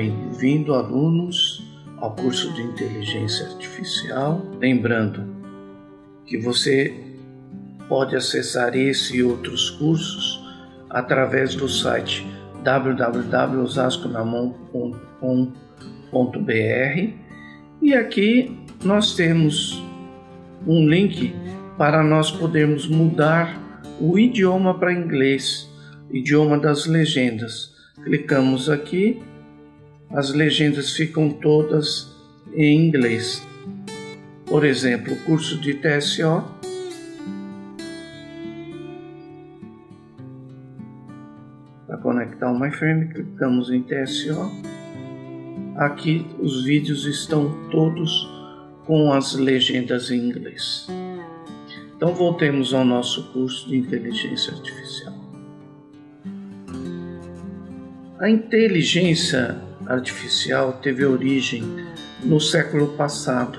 bem-vindo, alunos, ao curso de Inteligência Artificial. Lembrando que você pode acessar esse e outros cursos através do site www.osasconamon.com.br, e aqui nós temos um link para nós podermos mudar o idioma para inglês, idioma das legendas. Clicamos aqui, as legendas ficam todas em inglês. Por exemplo, o curso de TSO. Para conectar o MyFrame, clicamos em TSO. Aqui os vídeos estão todos com as legendas em inglês. Então voltemos ao nosso curso de Inteligência Artificial. A inteligência artificial teve origem no século passado,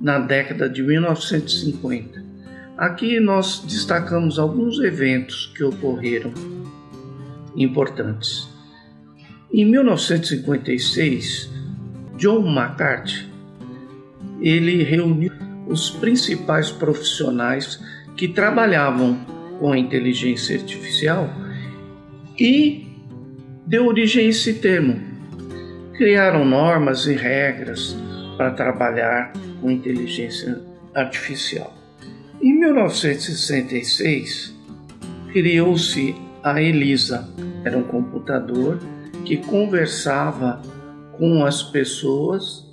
na década de 1950. Aqui nós destacamos alguns eventos que ocorreram importantes. Em 1956, John McCarthy ele reuniu os principais profissionais que trabalhavam com a inteligência artificial e deu origem a esse termo. Criaram normas e regras para trabalhar com inteligência artificial. Em 1966, criou-se a ELIZA. Era um computador que conversava com as pessoas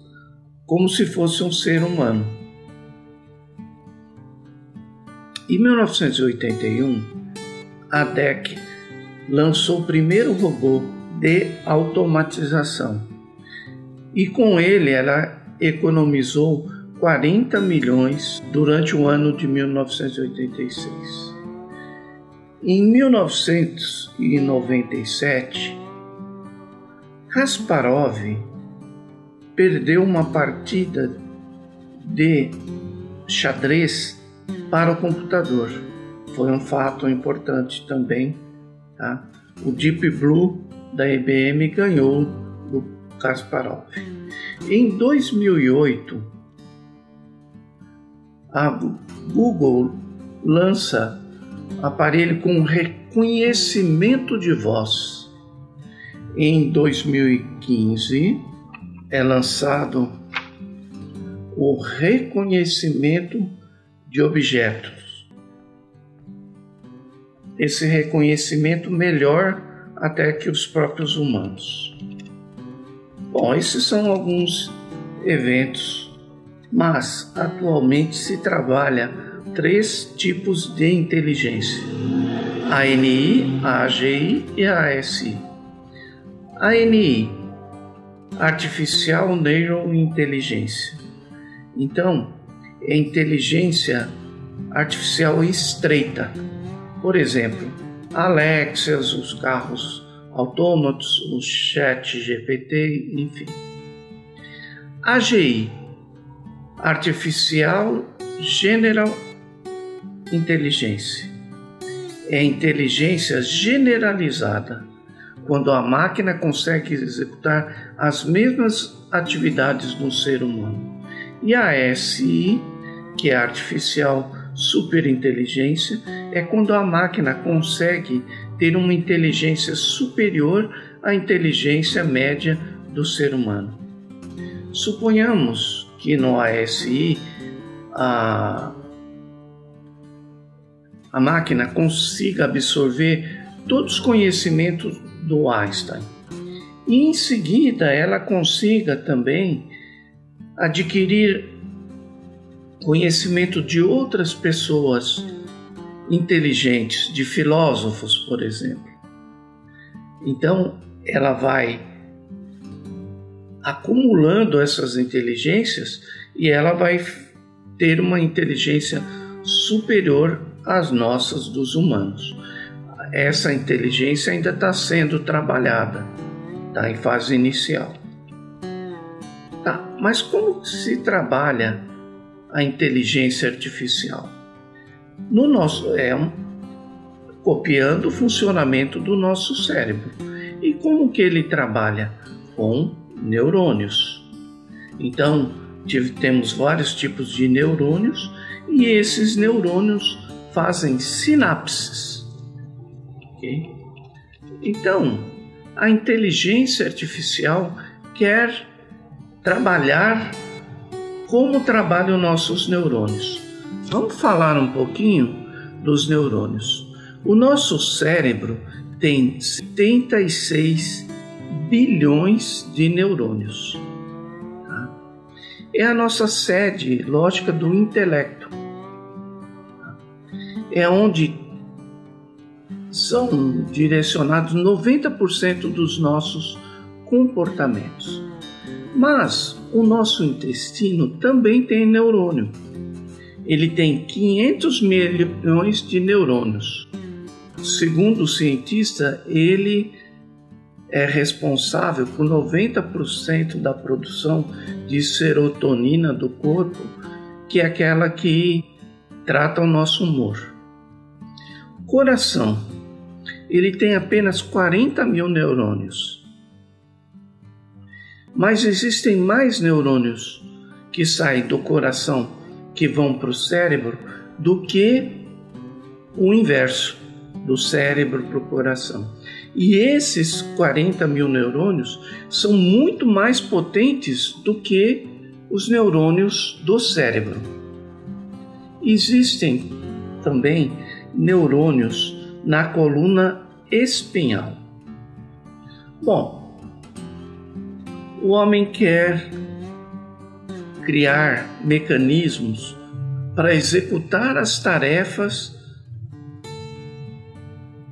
como se fosse um ser humano. Em 1981, a DEC lançou o primeiro robô de automatização e com ele ela economizou 40 milhões durante o ano de 1986. Em 1997, Kasparov perdeu uma partida de xadrez para o computador. Foi um fato importante também. Tá? O Deep Blue da IBM ganhou do Kasparov. Em 2008, a Google lança aparelho com reconhecimento de voz. Em 2015 é lançado o reconhecimento de objetos. Esse reconhecimento melhor até que os próprios humanos. Bom, esses são alguns eventos, mas atualmente se trabalha 3 tipos de inteligência: a ANI, a AGI e a ASI. A ANI, Artificial Neural Intelligence. Então, é inteligência artificial estreita. Por exemplo, Alexa, os carros autômatos, o chat GPT, enfim. AGI, Artificial General Intelligence. É inteligência generalizada, quando a máquina consegue executar as mesmas atividades do ser humano. E a ASI, que é Artificial Superinteligência, é quando a máquina consegue ter uma inteligência superior à inteligência média do ser humano. Suponhamos que no ASI a máquina consiga absorver todos os conhecimentos do Einstein e em seguida ela consiga também adquirir conhecimento de outras pessoas inteligentes, de filósofos, por exemplo. Então, ela vai acumulando essas inteligências e ela vai ter uma inteligência superior às nossas dos humanos. Essa inteligência ainda está sendo trabalhada, está em fase inicial. Tá, mas como se trabalha a inteligência artificial? No nosso copiando o funcionamento do nosso cérebro. E como que ele trabalha? com neurônios. Então, temos vários tipos de neurônios e esses neurônios fazem sinapses. Okay? Então, a inteligência artificial quer trabalhar como trabalham nossos neurônios. Vamos falar um pouquinho dos neurônios. O nosso cérebro tem 76 bilhões de neurônios. Tá? É a nossa sede lógica do intelecto. É onde são direcionados 90% dos nossos comportamentos. Mas o nosso intestino também tem neurônio. Ele tem 500 milhões de neurônios. Segundo o cientista, ele é responsável por 90% da produção de serotonina do corpo, que é aquela que trata o nosso humor. O coração, ele tem apenas 40 mil neurônios. Mas existem mais neurônios que saem do coração, que vão para o cérebro, do que o inverso, do cérebro para o coração. E esses 40 mil neurônios são muito mais potentes do que os neurônios do cérebro. Existem também neurônios na coluna espinhal. Bom, o homem quer criar mecanismos para executar as tarefas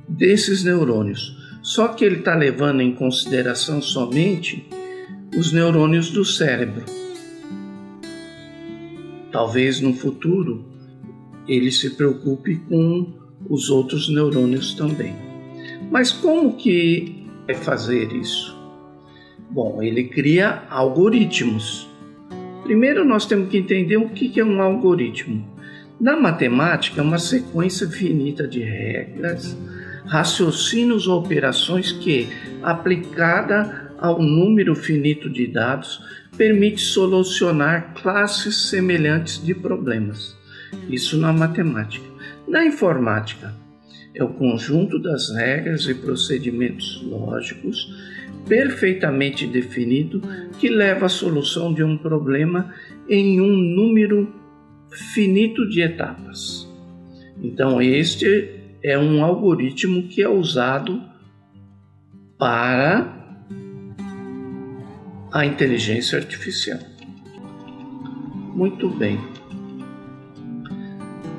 desses neurônios. Só que ele está levando em consideração somente os neurônios do cérebro. Talvez no futuro ele se preocupe com os outros neurônios também. Mas como que vai fazer isso? Bom, ele cria algoritmos. Primeiro nós temos que entender o que é um algoritmo. Na matemática, é uma sequência finita de regras, raciocínios ou operações que, aplicada a um número finito de dados, permite solucionar classes semelhantes de problemas. Isso na matemática. Na informática, é o conjunto das regras e procedimentos lógicos perfeitamente definido que leva à solução de um problema em um número finito de etapas. Então, este é um algoritmo que é usado para a inteligência artificial. Muito bem.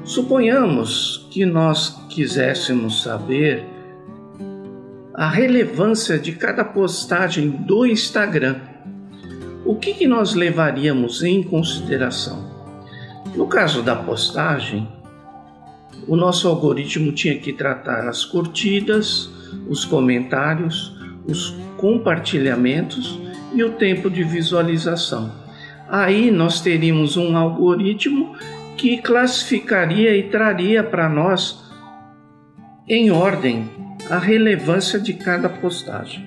Suponhamos que nós quiséssemos saber a relevância de cada postagem do Instagram. O que nós levaríamos em consideração? No caso da postagem, o nosso algoritmo tinha que tratar as curtidas, os comentários, os compartilhamentos e o tempo de visualização. Aí nós teríamos um algoritmo que classificaria e traria para nós em ordem a relevância de cada postagem.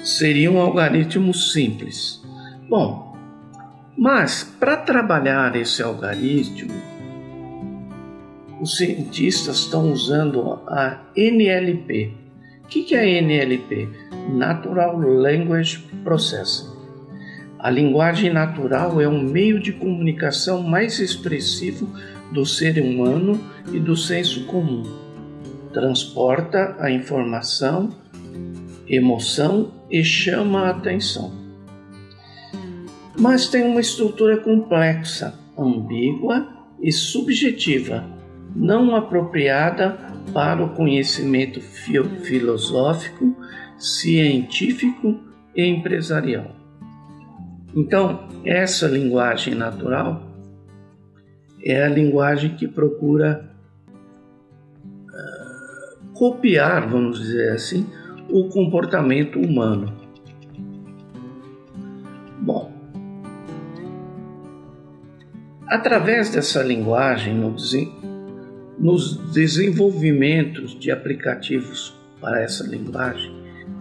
Seria um algoritmo simples. Bom, mas para trabalhar esse algoritmo, os cientistas estão usando a NLP. O que é a NLP? Natural Language Processing. A linguagem natural é um meio de comunicação mais expressivo do ser humano e do senso comum. Transporta a informação, emoção e chama a atenção. Mas tem uma estrutura complexa, ambígua e subjetiva, não apropriada para o conhecimento filosófico, científico e empresarial. Então, essa linguagem natural é a linguagem que procura copiar, vamos dizer assim, o comportamento humano. Bom, através dessa linguagem, nos desenvolvimentos de aplicativos para essa linguagem,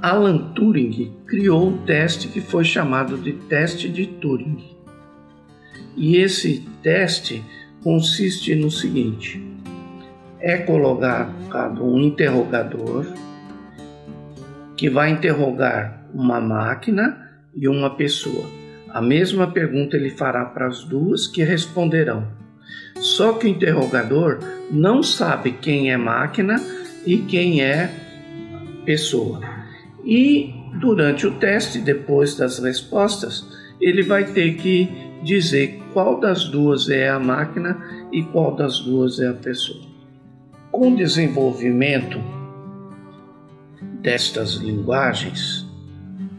Alan Turing criou um teste que foi chamado de teste de Turing. E esse teste consiste no seguinte: é colocado um interrogador que vai interrogar uma máquina e uma pessoa. A mesma pergunta ele fará para as duas, que responderão. Só que o interrogador não sabe quem é máquina e quem é pessoa. E durante o teste, depois das respostas, ele vai ter que dizer qual das duas é a máquina e qual das duas é a pessoa. Com o desenvolvimento destas linguagens,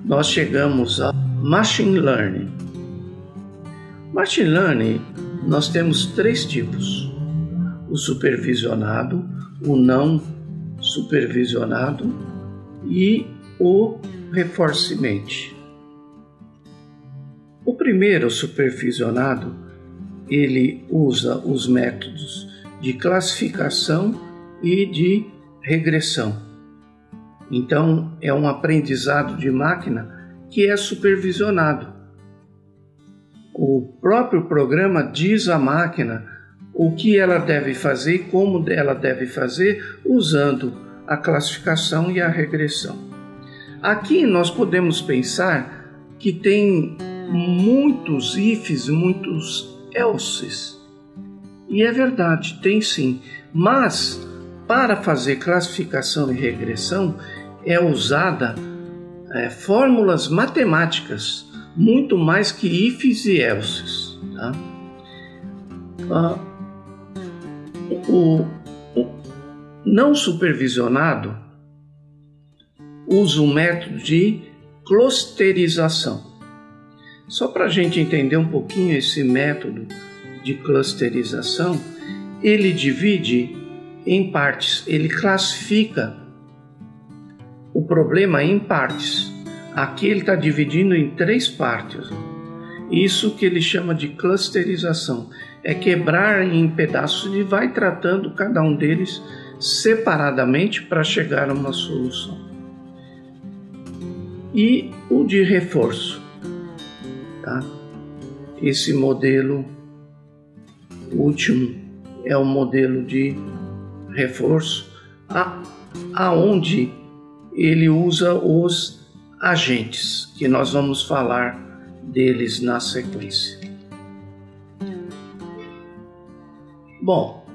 nós chegamos ao Machine Learning. Machine Learning, nós temos 3 tipos: o supervisionado, o não supervisionado e o reinforcement. O primeiro, supervisionado, ele usa os métodos de classificação e de regressão. Então, é um aprendizado de máquina que é supervisionado. O próprio programa diz à máquina o que ela deve fazer e como ela deve fazer, usando a classificação e a regressão. Aqui nós podemos pensar que tem muitos ifs, muitos elses. E é verdade, tem sim. Mas, para fazer classificação e regressão, é usada fórmulas matemáticas, muito mais que ifs e elses. Tá? O não supervisionado usa um método de clusterização. Só para a gente entender um pouquinho esse método de clusterização, ele divide em partes, ele classifica o problema em partes. Aqui ele está dividindo em 3 partes. Isso que ele chama de clusterização. É quebrar em pedaços e vai tratando cada um deles separadamente para chegar a uma solução. E o de reforço. Tá? Esse modelo último é o modelo de reforço, aonde ele usa os agentes, que nós vamos falar deles na sequência. Bom,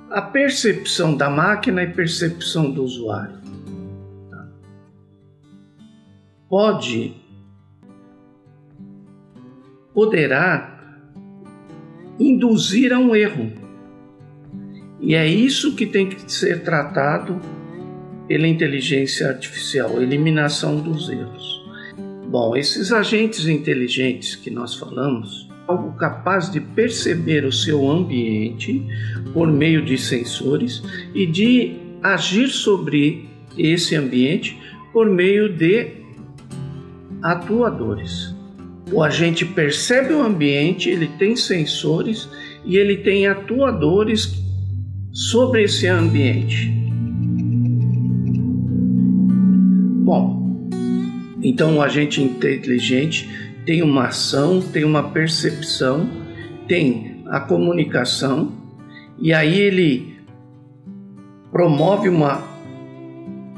a percepção da máquina e percepção do usuário. Poderá induzir a um erro. E é isso que tem que ser tratado pela inteligência artificial, eliminação dos erros. Bom, esses agentes inteligentes que nós falamos, algo capaz de perceber o seu ambiente por meio de sensores e de agir sobre esse ambiente por meio de atuadores. O agente percebe o ambiente, ele tem sensores e ele tem atuadores sobre esse ambiente. Bom, então o agente inteligente tem uma ação, tem uma percepção, tem a comunicação, e aí ele promove uma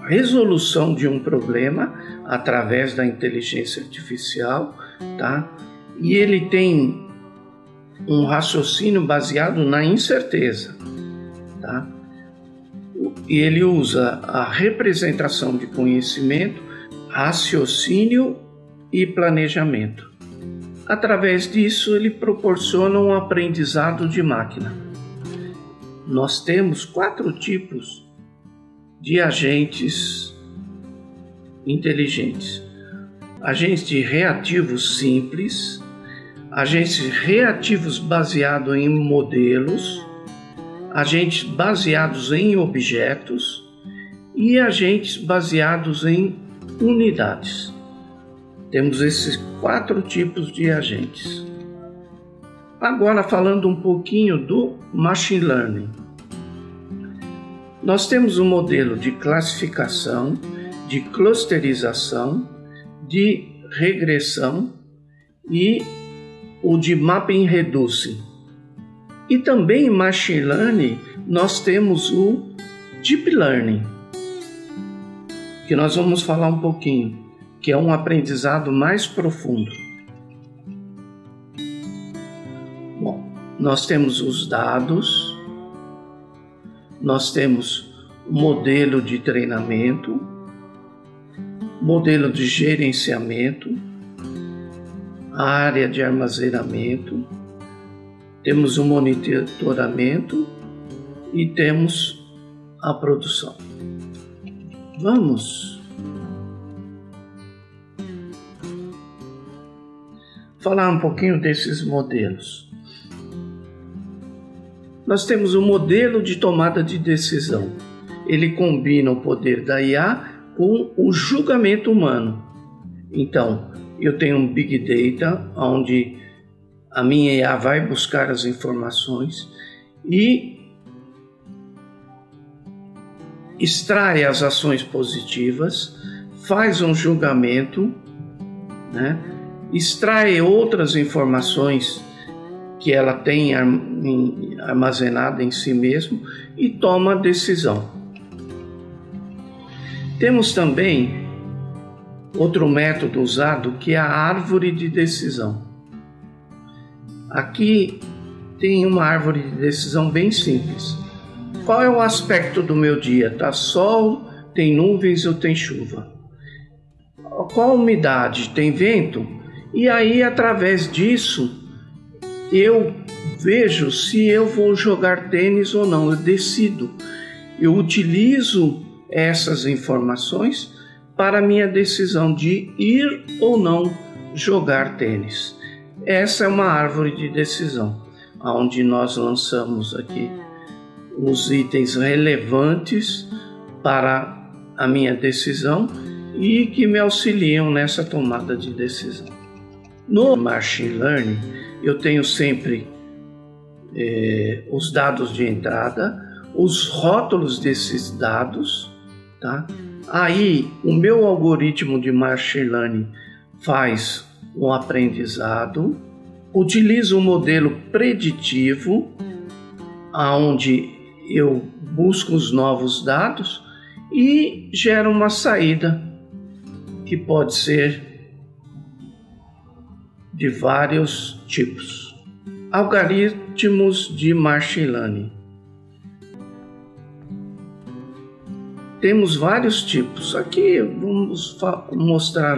resolução de um problema através da inteligência artificial, tá? E ele tem um raciocínio baseado na incerteza, tá? E ele usa a representação de conhecimento, raciocínio e planejamento. Através disso, ele proporciona um aprendizado de máquina. Nós temos 4 tipos de agentes inteligentes: agentes reativos simples, agentes reativos baseados em modelos, agentes baseados em objetos e agentes baseados em unidades. Temos esses 4 tipos de agentes. Agora, falando um pouquinho do Machine Learning. Nós temos um modelo de classificação, de clusterização, de regressão e o de Mapping Reducing. E também em Machine Learning nós temos o Deep Learning, que nós vamos falar um pouquinho, que é um aprendizado mais profundo. Bom, nós temos os dados, nós temos o modelo de treinamento, modelo de gerenciamento, a área de armazenamento, temos o monitoramento e temos a produção. Vamos falar um pouquinho desses modelos. Nós temos o modelo de tomada de decisão. Ele combina o poder da IA com o julgamento humano. Então, eu tenho um Big Data, onde a minha IA vai buscar as informações e extrai as ações positivas, faz um julgamento, né? Extrai outras informações que ela tem armazenada em si mesmo e toma a decisão. Temos também outro método usado, que é a árvore de decisão. Aqui tem uma árvore de decisão bem simples. Qual é o aspecto do meu dia? Tá sol, tem nuvens ou tem chuva? Qual a umidade? Tem vento? E aí, através disso, eu vejo se eu vou jogar tênis ou não. Eu decido. Eu utilizo essas informações para a minha decisão de ir ou não jogar tênis. Essa é uma árvore de decisão, onde nós lançamos aqui os itens relevantes para a minha decisão e que me auxiliam nessa tomada de decisão. No Machine Learning, eu tenho sempre os dados de entrada, os rótulos desses dados, tá? Aí, o meu algoritmo de Machine Learning faz um aprendizado, utiliza um modelo preditivo, onde eu busco os novos dados e gera uma saída que pode ser de vários tipos. Algoritmos de Machine Learning. Temos vários tipos. Aqui vamos mostrar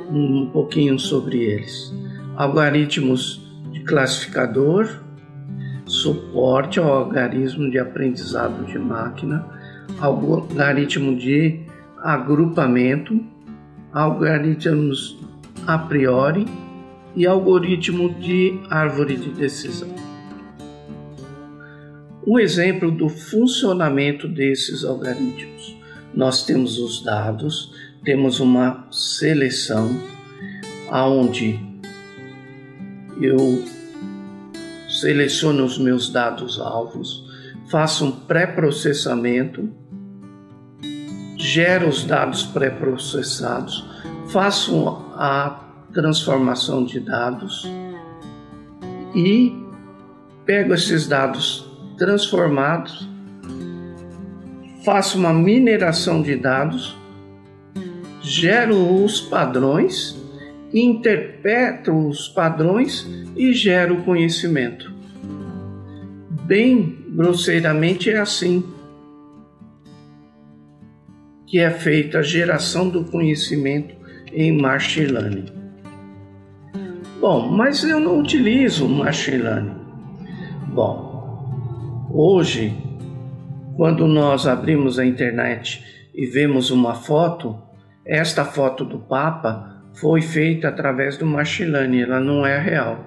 um pouquinho sobre eles. Algoritmos de classificador, suporte ao algoritmo de aprendizado de máquina, algoritmo de agrupamento, algoritmos a priori e algoritmo de árvore de decisão. Um exemplo do funcionamento desses algoritmos. Nós temos os dados, temos uma seleção onde eu seleciono os meus dados alvos, faço um pré-processamento, gero os dados pré-processados, faço a transformação de dados e pego esses dados transformados, faço uma mineração de dados, gero os padrões, interpreto os padrões e gero o conhecimento. Bem grosseiramente é assim que é feita a geração do conhecimento em Machine Learning. Bom, mas eu não utilizo Machine Learning. Bom, hoje, quando nós abrimos a internet e vemos uma foto, esta foto do Papa foi feita através do Machine Learning, ela não é real.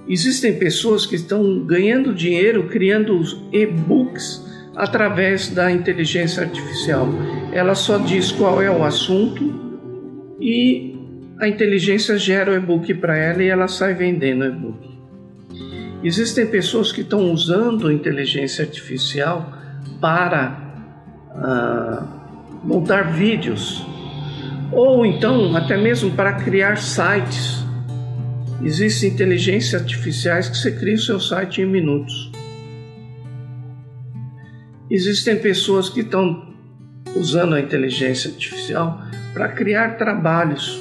Existem pessoas que estão ganhando dinheiro criando os e-books através da inteligência artificial. Ela só diz qual é o assunto e a inteligência gera o e-book para ela e ela sai vendendo o e-book. Existem pessoas que estão usando a inteligência artificial para montar vídeos, ou então até mesmo para criar sites. Existem inteligências artificiais que você cria o seu site em minutos. Existem pessoas que estão usando a inteligência artificial para criar trabalhos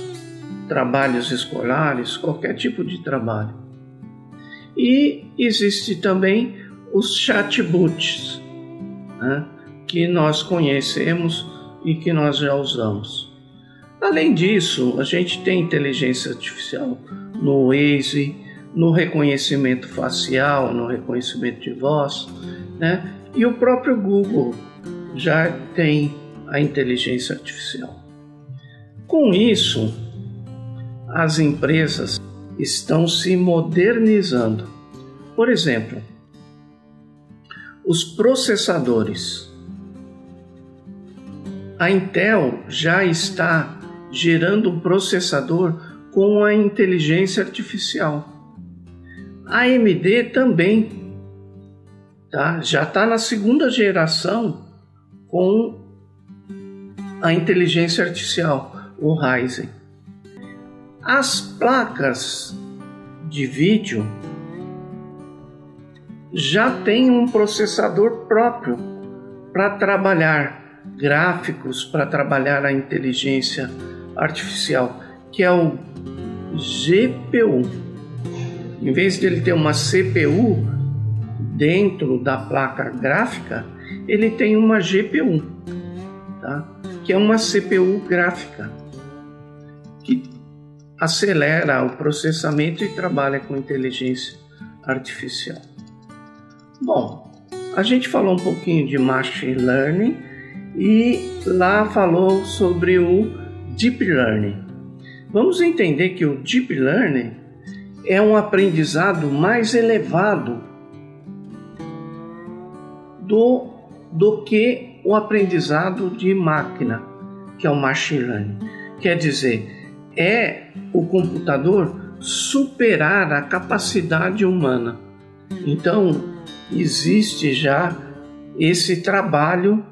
escolares, qualquer tipo de trabalho. E existe também os chatbots, né, que nós conhecemos e que nós já usamos. Além disso, a gente tem inteligência artificial no Waze, no reconhecimento facial, no reconhecimento de voz, né? E o próprio Google já tem a inteligência artificial. Com isso, as empresas estão se modernizando. Por exemplo, os processadores. A Intel já está gerando um processador com a inteligência artificial. A AMD também, tá? Já está na segunda geração com a inteligência artificial, o Ryzen. As placas de vídeo já têm um processador próprio para trabalhar gráficos, para trabalhar a inteligência artificial, que é o GPU. Em vez de ele ter uma CPU dentro da placa gráfica, ele tem uma GPU, tá? Que é uma CPU gráfica, que acelera o processamento e trabalha com inteligência artificial. Bom, a gente falou um pouquinho de Machine Learning e lá falou sobre o Deep Learning. Vamos entender que o Deep Learning é um aprendizado mais elevado do que o aprendizado de máquina, que é o Machine Learning. Quer dizer, é o computador superar a capacidade humana. Então, existe já esse trabalho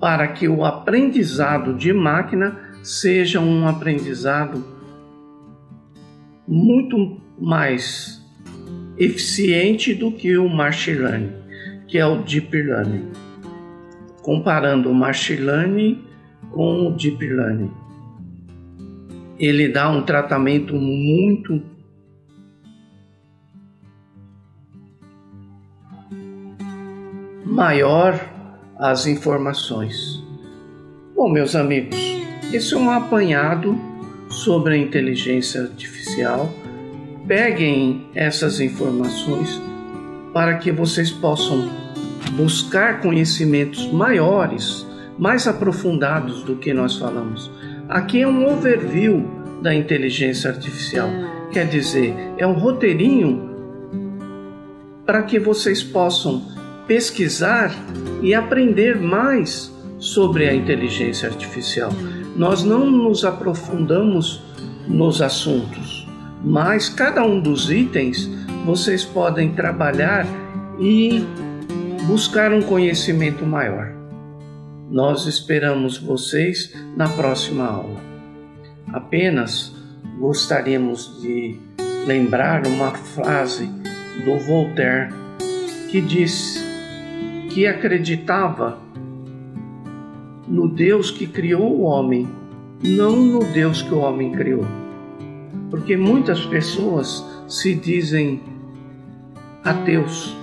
para que o aprendizado de máquina seja um aprendizado muito mais eficiente do que o Machine Learning, que é o Deep Learning. Comparando o Machine Learning com o Deep Learning, ele dá um tratamento muito maior às informações. Bom, meus amigos, esse é um apanhado sobre a inteligência artificial. Peguem essas informações para que vocês possam buscar conhecimentos maiores, mais aprofundados do que nós falamos. Aqui é um overview da inteligência artificial, quer dizer, é um roteirinho para que vocês possam pesquisar e aprender mais sobre a inteligência artificial. Nós não nos aprofundamos nos assuntos, mas cada um dos itens vocês podem trabalhar e buscar um conhecimento maior. Nós esperamos vocês na próxima aula. Apenas gostaríamos de lembrar uma frase do Voltaire, que disse que acreditava no Deus que criou o homem, não no Deus que o homem criou. Porque muitas pessoas se dizem ateus,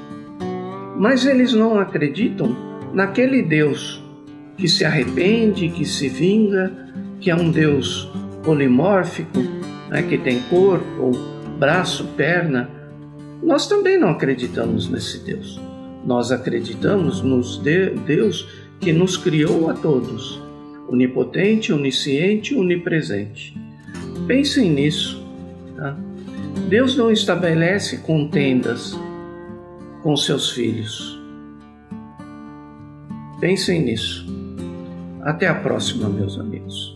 mas eles não acreditam naquele Deus que se arrepende, que se vinga, que é um Deus polimórfico, né, que tem corpo, braço, perna. Nós também não acreditamos nesse Deus. Nós acreditamos nos Deus que nos criou a todos, onipotente, onisciente, onipresente. Pensem nisso, tá? Deus não estabelece contendas com seus filhos. Pensem nisso. Até a próxima, meus amigos.